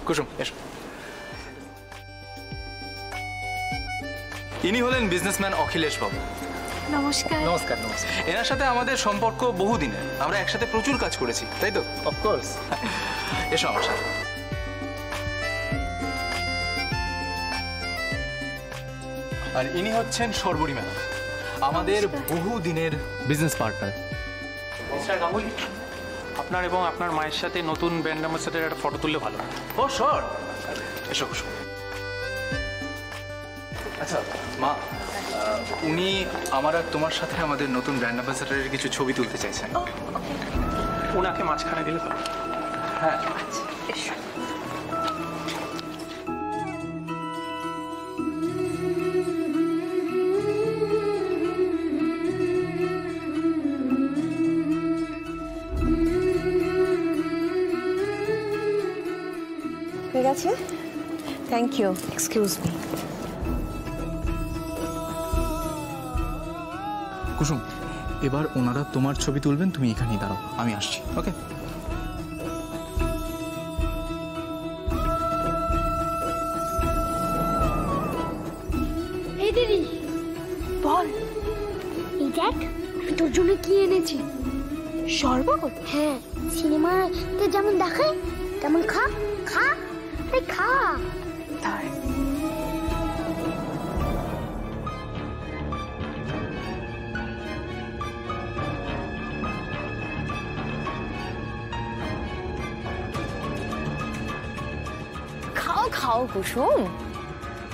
কুসুম এসো। ইনি হলেন বিজনেসম্যান অখিলেশ বাবু। নমস্কার। নমস্কার। নমস্কার। এনার সাথে আমাদের সম্পর্ক বহুদিনের, আমরা একসাথে প্রচুর কাজ করেছি, তাই তো? অফকোর্স। এসো আমার সাথে। আর ইনি হচ্ছেন সর্বরী ম্যাডাম, আমাদের বহুদিনের বিজনেস পার্টনার। মিস্টার গাঙ্গুলি, আপনার এবং আপনার মায়ের সাথে নতুন ব্র্যান্ড অ্যাম্বাসেডারের একটা ফটো তুললে ভালো। ও শোর। এসো কুসুম। আচ্ছা মা, উনি আমার আর তোমার সাথে আমাদের নতুন ব্র্যান্ড অ্যাম্বাসেডারের কিছু ছবি তুলতে চাইছেন। ওনাকে মাঝখানে দিলে ভালো। হ্যাঁ। ঠিক আছে, thank you. Excuse me. Kusum, এবার ওনারা তোমার ছবি তুলবেন, তুমি এখানেই দাঁড়াও, আমি আসছি। ওকে। এই দিদি বল, এই দেখ আমি তোর জন্য কি এনেছি। শরবত? হ্যাঁ, সিনেমাতে যেমন দেখায় তেমন খা খা, আরে খা। তাই খাও খাও কুসুম,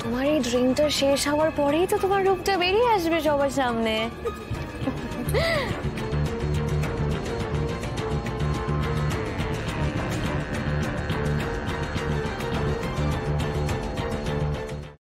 তোমার এই ড্রিঙ্কটা শেষ হওয়ার পরেই তো তোমার রূপটা বেরিয়ে আসবে সবার সামনে।